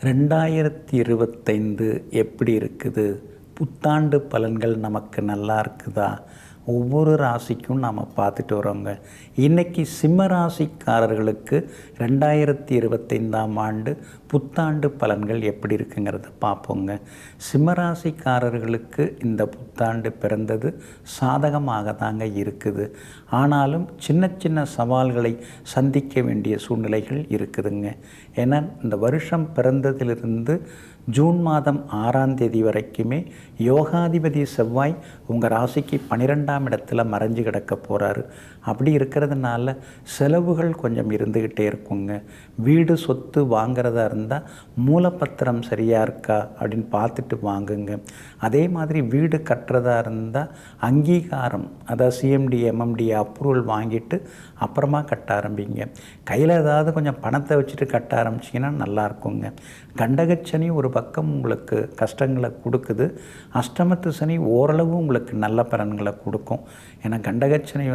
2025 எப்படி இருக்குது? புத்தாண்டு பலன்கள் நமக்கு நல்லா இருக்குதா? ஒவ்வொரு ராசிக்கும் நாம் பார்த்துட்டு வரோங்க. இன்றைக்கி சிம்ம ராசிக்காரர்களுக்கு 2025ஆம் ஆண்டு புத்தாண்டு பலன்கள் எப்படி இருக்குங்கிறத பார்ப்போங்க. சிம்ம ராசிக்காரர்களுக்கு இந்த புத்தாண்டு பிறந்தது சாதகமாக தாங்க இருக்குது. ஆனாலும் சின்ன சின்ன சவால்களை சந்திக்க வேண்டிய சூழ்நிலைகள் இருக்குதுங்க. ஏன்னா இந்த வருஷம் பிறந்ததிலிருந்து ஜூன் மாதம் 6ஆம் தேதி வரைக்குமே யோகாதிபதி செவ்வாய் உங்கள் ராசிக்கு 12ஆம் இடத்துல மறைஞ்சு கிடக்க போகிறாரு. அப்படி இருக்கிறதுனால செலவுகள் கொஞ்சம் இருந்துக்கிட்டே இருக்குங்க. வீடு சொத்து வாங்கிறதா இருந்தால் மூலப்பத்திரம் சரியாக இருக்கா அப்படின்னு பார்த்துட்டு வாங்குங்க. அதே மாதிரி வீடு கட்டுறதா இருந்தால் அங்கீகாரம், அதாவது சிஎம்டி எம்எம்டி அப்ரூவல் வாங்கிட்டு அப்புறமா கட்ட ஆரம்பிங்க. கையில் ஏதாவது கொஞ்சம் பணத்தை வச்சுட்டு கட்ட ஆரம்பிச்சிங்கன்னா நல்லாயிருக்குங்க. கண்டகச்சனி ஒரு பக்கம் உங்களுக்கு கஷ்டங்களை கொடுக்குது. அஷ்டமத்து சனி ஓரளவு உங்களுக்கு நல்ல பலன்களை கொடுக்கும். ஏன்னா கண்டகச்சனி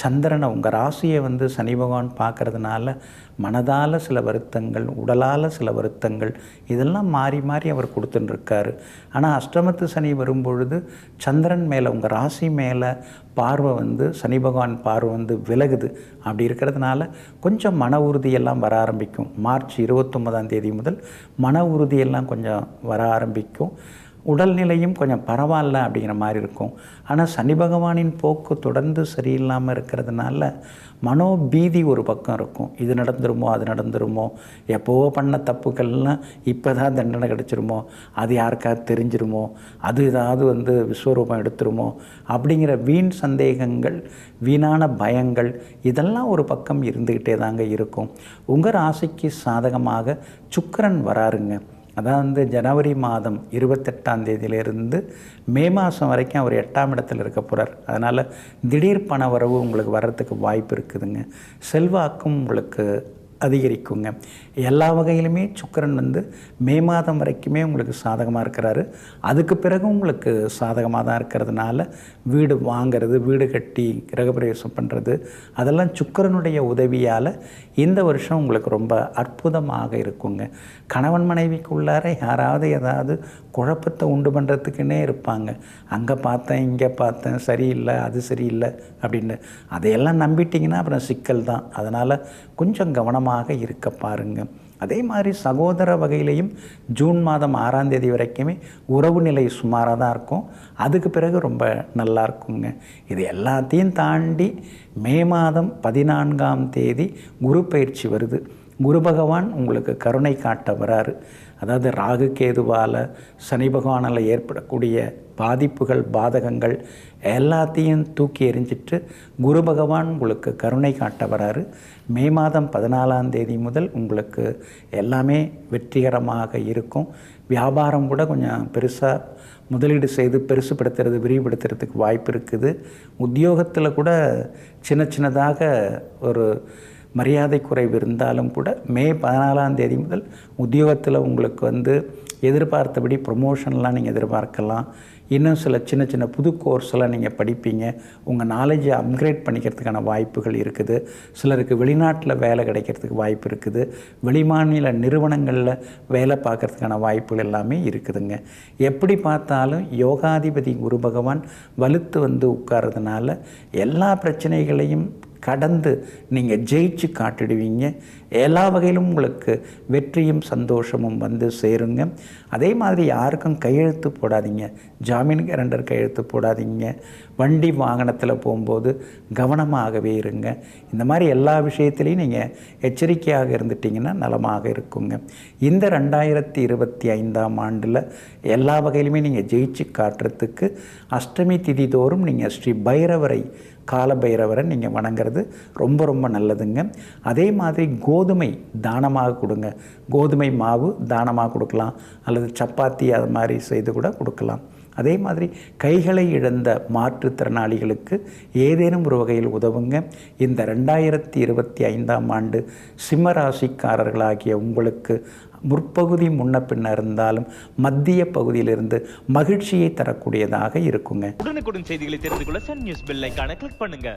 சந்திரனை உங்கள் ராசியை சனி பகவான் பார்க்கறதுனால மனதால் சில வருத்தங்கள், உடலால் சில வருத்தங்கள், இதெல்லாம் மாறி மாறி அவர் கொடுத்துட்டுருக்காரு. ஆனால் அஷ்டமத்து சனி வரும்பொழுது சந்திரன் மேலே உங்கள் ராசி மேலே பார்வை சனி பகவான் பார்வை விலகுது. அப்படி இருக்கிறதுனால கொஞ்சம் மன உறுதியெல்லாம் வர ஆரம்பிக்கும். மார்ச் 29ஆம் தேதி முதல் மன உறுதியெல்லாம் கொஞ்சம் வர ஆரம்பிக்கும். உடல்நிலையும் கொஞ்சம் பரவாயில்ல அப்படிங்கிற மாதிரி இருக்கும். ஆனால் சனி பகவானின் போக்கு தொடர்ந்து சரியில்லாமல் இருக்கிறதுனால மனோபீதி ஒரு பக்கம் இருக்கும். இது நடந்துருமோ, அது நடந்துருமோ, எப்போவோ பண்ண தப்புக்கள்லாம் இப்போ தான் தண்டனை கிடச்சிருமோ, அது யாருக்காவது தெரிஞ்சிருமோ, அது ஏதாவது விஸ்வரூபம் எடுத்துருமோ அப்படிங்கிற வீண் சந்தேகங்கள், வீணான பயங்கள், இதெல்லாம் ஒரு பக்கம் இருந்துக்கிட்டே தாங்க இருக்கும். உங்கள் ராசிக்கு சாதகமாக சுக்கிரன் வராருங்க. அதாவது ஜனவரி மாதம் 28ஆம் தேதியிலிருந்து மே மாதம் வரைக்கும் அவர் 8ஆம் இடத்துல இருக்க போகிறார். அதனால் திடீர் பண வரவு உங்களுக்கு வர்றதுக்கு வாய்ப்பு இருக்குதுங்க. செல்வாக்கும் உங்களுக்கு அதிகரிக்குங்க. எல்லா வகையிலுமே சுக்கிரன் மே மாதம் வரைக்குமே உங்களுக்கு சாதகமாக இருக்கிறாரு. அதுக்கு பிறகு உங்களுக்கு சாதகமாக தான் இருக்கிறதுனால வீடு வாங்கிறது, வீடு கட்டி கிரகப்பிரவேசம் பண்ணுறது, அதெல்லாம் சுக்கிரனுடைய உதவியால் இந்த வருஷம் உங்களுக்கு ரொம்ப அற்புதமாக இருக்குங்க. கணவன் மனைவிக்குள்ளார யாராவது ஏதாவது குழப்பத்தை உண்டு பண்ணுறதுக்குன்னே இருப்பாங்க. அங்கே பார்த்தேன், இங்கே பார்த்தேன், சரியில்லை, அது சரியில்லை அப்படின்னு அதையெல்லாம் நம்பிட்டிங்கன்னா அப்புறம் சிக்கல் தான். அதனால் கொஞ்சம் கவனமாக இருக்க பாருங்க. அதே மாதிரி சகோதர வகையிலையும் ஜூன் மாதம் 6ஆம் தேதி வரைக்குமே உறவு நிலை சுமாராக தான் இருக்கும். அதுக்கு பிறகு ரொம்ப நல்லா இருக்குங்க. இது எல்லாத்தையும் தாண்டி மே மாதம் 14ஆம் தேதி குரு பயிற்சி வருது. குரு பகவான் உங்களுக்கு கருணை காட்ட வராரு. அதாவது ராகு கேதுவால் சனி பகவானால் ஏற்படக்கூடிய பாதிப்புகள், பாதகங்கள் எல்லாத்தையும் தூக்கி எறிஞ்சிட்டு குரு பகவான் உங்களுக்கு கருணை காட்ட வராரு. மே மாதம் 14ஆம் தேதி முதல் உங்களுக்கு எல்லாமே வெற்றிகரமாக இருக்கும். வியாபாரம் கூட கொஞ்சம் பெருசாக முதலீடு செய்து பெருசுப்படுத்துறது, விரிவுபடுத்துறதுக்கு வாய்ப்பு இருக்குது. உத்தியோகத்தில் கூட சின்ன சின்னதாக ஒரு மரியாதை குறைவு இருந்தாலும் கூட மே 14ஆம் தேதி முதல் உத்தியோகத்தில் உங்களுக்கு எதிர்பார்த்தபடி ப்ரொமோஷன்லாம் நீங்கள் எதிர்பார்க்கலாம். இன்னும் சில சின்ன சின்ன புது கோர்ஸ்லாம் நீங்கள் படிப்பீங்க. உங்கள் நாலேஜை அப்கிரேட் பண்ணிக்கிறதுக்கான வாய்ப்புகள் இருக்குது. சிலருக்கு வெளிநாட்டில் வேலை கிடைக்கிறதுக்கு வாய்ப்பு இருக்குது. வெளிமாநில நிறுவனங்களில் வேலை பார்க்குறதுக்கான வாய்ப்புகள் எல்லாமே இருக்குதுங்க. எப்படி பார்த்தாலும் யோகாதிபதி குரு பகவான் வலுத்து உட்கார்றதுனால எல்லா பிரச்சனைகளையும் கடந்து நீங்கள் ஜெயிச்சு காட்டிடுவீங்க. எல்லா வகையிலும் உங்களுக்கு வெற்றியும் சந்தோஷமும் சேருங்க. அதே மாதிரி யாருக்கும் கையெழுத்து போடாதீங்க, ஜாமீன் கேரண்டர் கையெழுத்து போடாதீங்க. வண்டி வாகனத்தில் போகும்போது கவனமாகவே இருங்க. இந்த மாதிரி எல்லா விஷயத்துலையும் நீங்கள் எச்சரிக்கையாக இருந்துட்டிங்கன்னா நலமாக இருக்குங்க. இந்த 2025ஆம் ஆண்டில் எல்லா வகையிலுமே நீங்கள் ஜெயிச்சு காட்டுறதுக்கு அஷ்டமி திதி தோறும் நீங்கள் ஸ்ரீ பைரவரை, கால பைரவரை நீங்கள் வணங்குறது ரொம்ப ரொம்ப நல்லதுங்க. அதே மாதிரி கோதுமை தானமாக கொடுங்க. கோதுமை மாவு தானமாக கொடுக்கலாம், அல்லது சப்பாத்தி அது மாதிரி செய்து கூட கொடுக்கலாம். அதே மாதிரி கைகளை இழந்த மாற்றுத்திறனாளிகளுக்கு ஏதேனும் ஒரு வகையில் உதவுங்க. இந்த 2025ஆம் ஆண்டு சிம்ம ராசிக்காரர்களாகிய உங்களுக்கு முற்பகுதி முன்ன பின்ன இருந்தாலும் மத்திய பகுதியிலிருந்து மகிழ்ச்சியை தரக்கூடியதாக இருக்குங்க. உடனுக்குடன் செய்திகளை தெரிந்து கொள்ள சன் நியூஸ் பெல் ஐகானை கிளிக் பண்ணுங்க.